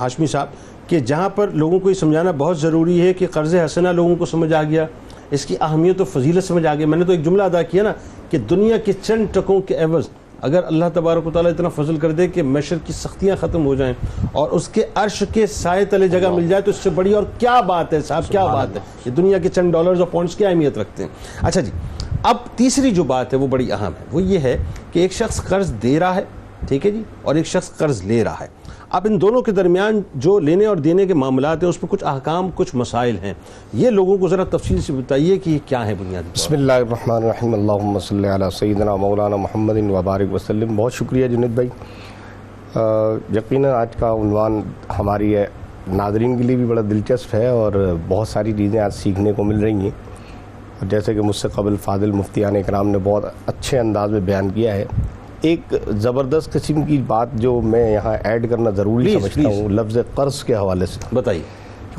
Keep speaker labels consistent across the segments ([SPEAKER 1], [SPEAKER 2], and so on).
[SPEAKER 1] ہاشمی صاحب کہ جہاں پر لوگوں کو یہ سمجھانا بہت ضروری ہے کہ قرض حسنہ لوگوں کو سمجھ آ گیا، اس کی اہمیت و فضیلت سمجھ آ گیا۔ میں نے تو ایک جملہ ادا کیا نا کہ دنیا کے چند ٹکوں کے عوض اگر اللہ تبارک و تعالیٰ اتنا فضل کر دے کہ معیشت کی سختیاں ختم ہو جائیں اور اس کے عرش کے سائے تلے جگہ مل جائے تو اس سے بڑی اور کیا بات ہے صاحب، کیا بات ہے۔ یہ دنیا کے چند ڈالرز اور پوائنٹس کی اہمیت رکھتے ہیں۔ اچھا جی، اب تیسری جو بات ہے وہ بڑی اہم ہے، وہ یہ ہے کہ ایک شخص قرض دے رہا ہے، ٹھیک ہے جی، اور ایک شخص قرض لے رہا ہے۔ اب ان دونوں کے درمیان جو لینے اور دینے کے معاملات ہیں اس پہ کچھ احکام، کچھ مسائل ہیں، یہ لوگوں کو ذرا تفصیل سے بتائیے کہ یہ کیا ہے بنیادی طور پر۔
[SPEAKER 2] بسم اللہ الرحمن الرحیم، اللہم صلی علی سیدنا مولانا محمد وبارک وسلم۔ بہت شکریہ جنید بھائی۔ یقیناً آج کا عنوان ہماری ناظرین کے لیے بھی بڑا دلچسپ ہے اور بہت ساری چیزیں آج سیکھنے کو مل رہی ہیں، اور جیسے کہ مجھ سے قبل فاضل مفتیان اکرام نے بہت اچھے انداز میں بیان کیا ہے۔ ایک زبردست قسم کی بات جو میں یہاں ایڈ کرنا ضروری سمجھتا ہوں لفظ قرض کے حوالے سے،
[SPEAKER 1] بتائیے۔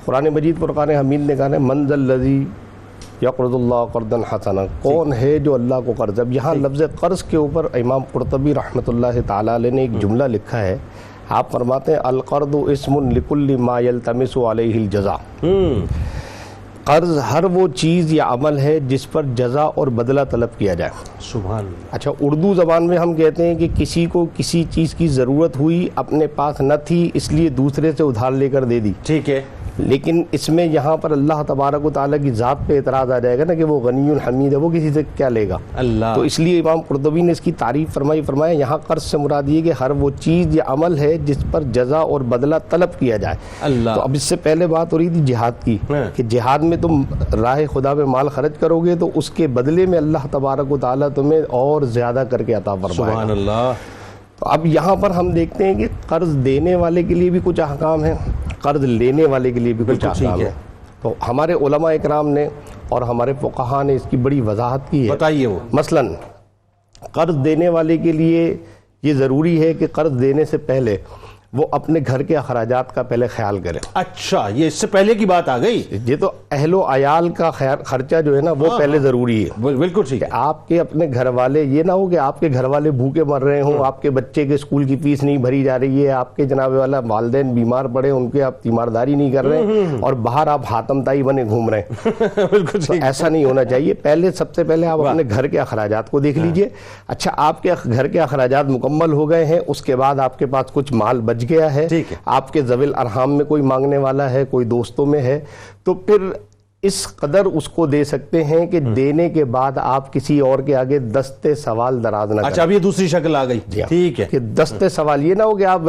[SPEAKER 2] قرآن مجید فرقان حمید نے کہا ہے من ذا الذی یقرض اللہ قرضا حسنا، کون ہے جو اللہ کو قرض۔ اب یہاں لفظ قرض کے اوپر امام قرطبی رحمۃ اللہ تعالی علیہ نے ایک جملہ لکھا ہے۔ آپ فرماتے ہیں القرض اسم لکل ما یلتمس علیہ الجزاء، قرض ہر وہ چیز یا عمل ہے جس پر جزا اور بدلہ طلب کیا جائے۔
[SPEAKER 1] سبحان اللہ۔
[SPEAKER 2] اچھا، اردو زبان میں ہم کہتے ہیں کہ کسی کو کسی چیز کی ضرورت ہوئی، اپنے پاس نہ تھی، اس لیے دوسرے سے ادھار لے کر دے دی،
[SPEAKER 1] ٹھیک ہے،
[SPEAKER 2] لیکن اس میں یہاں پر اللہ تبارک و تعالیٰ کی ذات پہ اعتراض آ جائے گا نا کہ وہ غنی حمید ہے، وہ کسی سے کیا لے گا
[SPEAKER 1] اللہ۔
[SPEAKER 2] تو اس لیے امام قرطبی نے اس کی تعریف فرمایا یہاں قرض سے مراد یہ کہ ہر وہ چیز یا عمل ہے جس پر جزا اور بدلہ طلب کیا جائے۔
[SPEAKER 1] اللہ۔
[SPEAKER 2] تو اب اس سے پہلے بات ہو رہی تھی جہاد کی، کہ جہاد میں تم راہ خدا میں مال خرچ کرو گے تو اس کے بدلے میں اللہ تبارک و تعالیٰ تمہیں اور زیادہ کر کے عطا فرمائے گا۔
[SPEAKER 1] سبحان اللہ۔
[SPEAKER 2] تو اب یہاں پر ہم دیکھتے ہیں کہ قرض دینے والے کے لیے بھی کچھ احکام ہیں، قرض لینے والے کے لیے بھی کچھ احکام ہیں۔ تو ہمارے علماء اکرام نے اور ہمارے فقہا نے اس کی بڑی وضاحت کی ہے۔
[SPEAKER 1] بتائیے وہ۔
[SPEAKER 2] مثلاً قرض دینے والے کے لیے یہ ضروری ہے کہ قرض دینے سے پہلے وہ اپنے گھر کے اخراجات کا پہلے خیال کرے۔
[SPEAKER 1] اچھا، یہ اس سے پہلے کی بات آ گئی۔
[SPEAKER 2] یہ تو اہل و عیال کا خرچہ جو ہے نا وہ پہلے ضروری ہے۔
[SPEAKER 1] بالکل ٹھیک ہے۔
[SPEAKER 2] آپ کے اپنے گھر والے، یہ نہ ہو کہ آپ کے گھر والے بھوکے مر رہے ہوں، آپ کے بچے کے اسکول کی فیس نہیں بھری جا رہی ہے، آپ کے جناب والا والدین بیمار پڑے، ان کے آپ تیمارداری نہیں کر رہے ہیں اور باہر آپ حاتم تائی بنے گھوم رہے ہیں۔
[SPEAKER 1] بالکل
[SPEAKER 2] ایسا نہیں ہونا چاہیے۔ پہلے سب سے پہلے آپ اپنے گھر کے اخراجات کو دیکھ لیجئے۔ اچھا، آپ کے گھر کے اخراجات مکمل ہو گئے ہیں، اس کے بعد آپ کے پاس کچھ مال بچ گیا ہے،
[SPEAKER 1] ٹھیک ہے،
[SPEAKER 2] آپ کے ذوی الارحام میں کوئی مانگنے والا ہے، کوئی دوستوں میں ہے، تو پھر اس قدر اس کو دے سکتے ہیں کہ دینے کے بعد آپ کسی اور کے آگے دستے سوال دراز نہ کریں۔
[SPEAKER 1] اچھا، اب یہ دوسری شکل آ گئی، ٹھیک ہے،
[SPEAKER 2] کہ دستے سوال یہ نہ ہو کہ آپ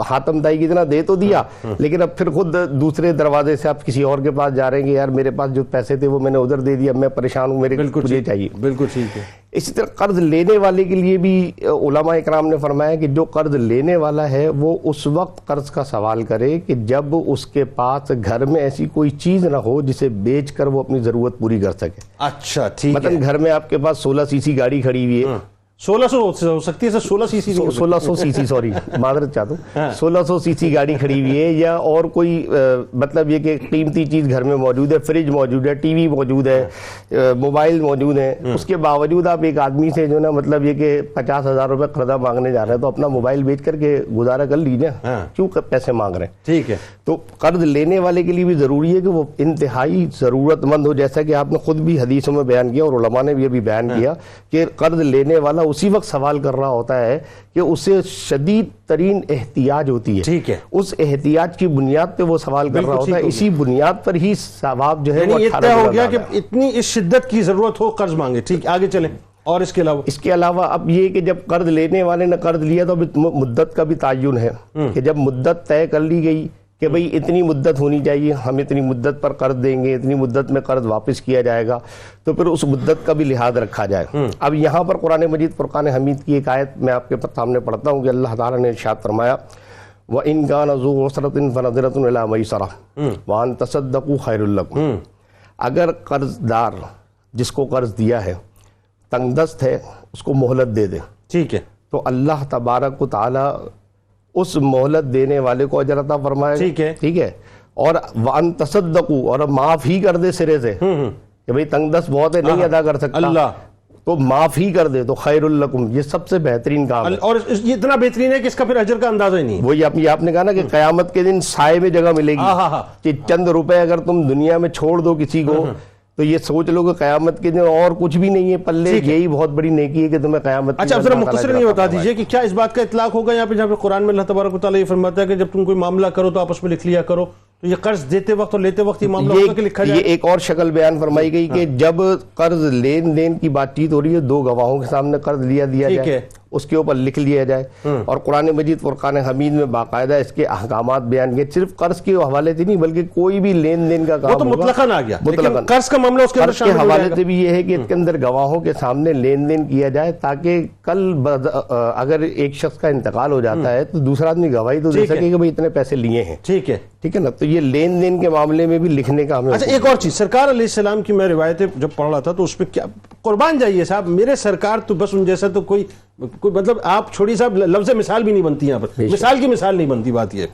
[SPEAKER 2] حاتم دائی کی طرح دے تو دیا لیکن اب پھر خود دوسرے دروازے سے آپ کسی اور کے پاس جا رہے ہیں کہ یار میرے پاس جو پیسے تھے وہ میں نے ادھر دے دیا، میں پریشان ہوں، مجھے چاہیے۔
[SPEAKER 1] بالکل ٹھیک ہے۔
[SPEAKER 2] اسی طرح قرض لینے والے کے لیے بھی علماء اکرام نے فرمایا کہ جو قرض لینے والا ہے وہ اس وقت قرض کا سوال کرے کہ جب اس کے پاس گھر میں ایسی کوئی چیز نہ ہو جسے بیچ کر وہ اپنی ضرورت پوری کر سکے۔
[SPEAKER 1] اچھا ٹھیک ہے،
[SPEAKER 2] مثلا گھر میں آپ کے پاس 16 سی سی گاڑی کھڑی ہوئی ہے،
[SPEAKER 1] 1600 ہو سکتی ہے سر، 16 سی سی
[SPEAKER 2] 1600 سی سی، سوری معذرت چاہتا ہوں، 1600 سی سی گاڑی کھڑی ہوئی ہے، یا اور کوئی مطلب یہ کہ قیمتی چیز گھر میں موجود ہے، فریج موجود ہے، ٹی وی موجود ہے، موبائل موجود ہے، اس کے باوجود آپ ایک آدمی سے جو نا مطلب یہ کہ 50,000 روپے قرضہ مانگنے جا رہے ہیں، تو اپنا موبائل بیچ کر کے گزارا کر لیجیے، کیوں پیسے مانگ رہے ہیں۔
[SPEAKER 1] ٹھیک ہے۔
[SPEAKER 2] تو قرض لینے والے کے لیے بھی ضروری ہے کہ وہ انتہائی ضرورت مند ہو، جیسا کہ آپ نے خود بھی حدیثوں میں بیان کیا اور علماء نے بھی ابھی بیان کیا کہ قرض لینے والا اسی وقت سوال کر رہا ہوتا ہے کہ اسے شدید ترین احتیاج ہوتی ہے،
[SPEAKER 1] ٹھیک ہے،
[SPEAKER 2] اس احتیاج کی بنیاد پہ وہ سوال کر رہا ہوتا ہے، اسی بنیاد پر ہی ثواب جو ہے وہ
[SPEAKER 1] یہ طے ہو گیا کہ اتنی اس شدت کی ضرورت ہو قرض مانگے۔ ٹھیک، آگے چلیں۔ اور اس کے علاوہ اب یہ کہ جب قرض لینے والے نے قرض لیا تو مدت کا بھی تعین ہے کہ جب مدت طے کر لی گئی کہ بھئی اتنی مدت ہونی چاہیے، ہم اتنی مدت پر قرض دیں گے، اتنی مدت میں قرض واپس کیا جائے گا، تو پھر اس مدت کا بھی لحاظ رکھا جائے۔ اب یہاں پر قرآن مجید فرقان حمید کی ایک آیت میں آپ کے سامنے پڑھتا ہوں کہ اللہ تعالیٰ نے ارشاد فرمایا وَإِنْ كَانَ ذُو عُسْرَةٍ فَنَظِرَةٌ إِلَىٰ مَيْسَرَةٍ وَأَن تَصَدَّقُوا خَيْرٌ لَكُمْ۔ اگر قرض دار جس کو قرض دیا ہے تنگ دست ہے، اس کو مہلت دے دے، ٹھیک ہے،
[SPEAKER 2] تو اللہ تبارک و تعالیٰ اس مہلت دینے والے کو اجر عطا فرمائے، ٹھیک ہے، اور وَأَن تَصَدَّقُوا، اور معاف ہی کر دے سرے سے کہ بھئی تنگ دست بہت ہے، نہیں ادا کر سکتا، تو معاف ہی کر دے تو خیر الکم، یہ سب سے بہترین کام ہے.
[SPEAKER 1] اور یہ اتنا بہترین ہے کہ اس کا پھر اجر کا اندازہ ہی نہیں ہے.
[SPEAKER 2] وہی آپ نے کہا نا کہ قیامت کے دن سائے میں جگہ ملے گی، کہ چند روپے اگر تم دنیا میں چھوڑ دو کسی کو تو یہ سوچ لو کہ قیامت کے دن اور کچھ بھی نہیں ہے پلے، یہی بہت بڑی نیکی ہے کہ تمہیں قیامت.
[SPEAKER 1] اچھا اب ذرا مختصراً یہ بتا دیجئے کہ کیا اس بات کا اطلاق ہوگا یہاں پہ جہاں پہ قرآن میں اللہ تبارک و تعالیٰ یہ فرماتا ہے کہ جب تم کوئی معاملہ کرو تو آپس میں لکھ لیا کرو، تو یہ قرض دیتے وقت اور لیتے وقت یہ معاملہ ہوگا کہ لکھا جائے؟
[SPEAKER 2] یہ ایک اور شکل بیان فرمائی گئی کہ جب قرض لین دین کی بات چیت ہو رہی ہے، دو گواہوں کے سامنے قرض دیا جائے، اس کے اوپر لکھ لیا جائے. اور قرآن مجید فرقان حمید میں باقاعدہ اس کے احکامات بیان کیے، صرف قرض کے حوالے سے نہیں بلکہ کوئی بھی لین دین کا کام
[SPEAKER 1] وہ تو مطلقاً آ گیا، لیکن قرض کا معاملہ اس کے اندر
[SPEAKER 2] شامل ہو جائے گا. حوالے سے بھی یہ ہے کہ اس کے اندر گواہوں کے سامنے لین دین کیا جائے تاکہ کل اگر ایک شخص کا انتقال ہو جاتا ہے تو دوسرا آدمی گواہی تو دے سکے کہ بھئی اتنے پیسے لیے ہیں. ٹھیک ہے نا، تو یہ لین دین کے معاملے میں بھی لکھنے کا ہمیں.
[SPEAKER 1] اچھا ایک اور چیز، سرکار علیہ السلام کی میں روایتیں جب پڑھ رہا تھا تو اس پہ کیا قربان جائیے صاحب، میرے سرکار تو بس ان جیسا تو کوئی مطلب آپ چھوڑی صاحب لفظ مثال بھی نہیں بنتی یہاں پر، مثال کی مثال نہیں بنتی. بات یہ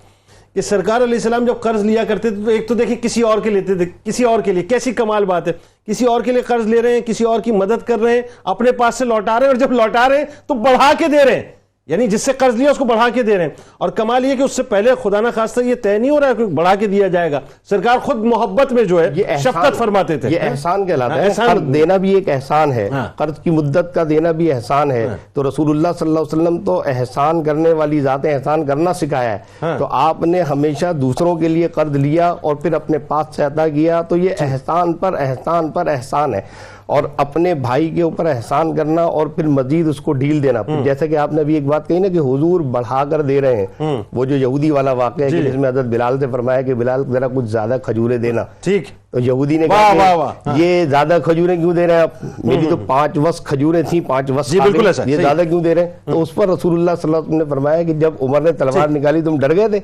[SPEAKER 1] کہ سرکار علیہ السلام جب قرض لیا کرتے تھے تو ایک تو دیکھیں کسی اور کے لیتے تھے، کسی اور کے لیے، کیسی کمال بات ہے، کسی اور کے لیے قرض لے رہے ہیں، کسی اور کی مدد کر رہے ہیں، اپنے پاس سے لوٹا رہے ہیں، اور جب لوٹا رہے ہیں تو بڑھا کے دے رہے ہیں، یعنی جس سے قرض لیا اس کو بڑھا کے دے رہے ہیں. اور کمال یہ کہ اس سے پہلے خدا نہ خواستہ یہ طے نہیں ہو رہا ہے کہ بڑھا کے دیا جائے گا، سرکار خود محبت میں جو ہے شفقت فرماتے تھے.
[SPEAKER 2] یہ احسان کہلاتا ہے، قرض دینا بھی ایک احسان ہے، قرض کی مدت کا دینا بھی احسان ہے. تو رسول اللہ صلی اللہ علیہ وسلم تو احسان کرنے والی ذات، احسان کرنا سکھایا ہے. تو آپ نے ہمیشہ دوسروں کے لیے قرض لیا اور پھر اپنے پاس سے عطا کیا، تو یہ احسان پر احسان پر احسان ہے. اور اپنے بھائی کے اوپر احسان کرنا اور پھر مزید اس کو ڈھیل دینا. جیسے کہ آپ نے ابھی ایک بات کہی نا کہ حضور بڑھا کر دے رہے ہیں، وہ جو یہودی والا واقعہ ہے کہ جس میں حضرت بلال سے فرمایا کہ بلال ذرا کچھ زیادہ کھجوریں دینا. ٹھیک، تو یہودی نے کہا کہ یہ زیادہ کھجوریں کیوں دے رہے ہیں آپ، میری تو 5 وس کھجوریں تھیں، 5 وس، یہ زیادہ کیوں دے رہے ہیں؟ تو اس پر رسول اللہ صلی اللہ علیہ وسلم نے فرمایا کہ جب عمر نے تلوار نکالی تم ڈر گئے تھے.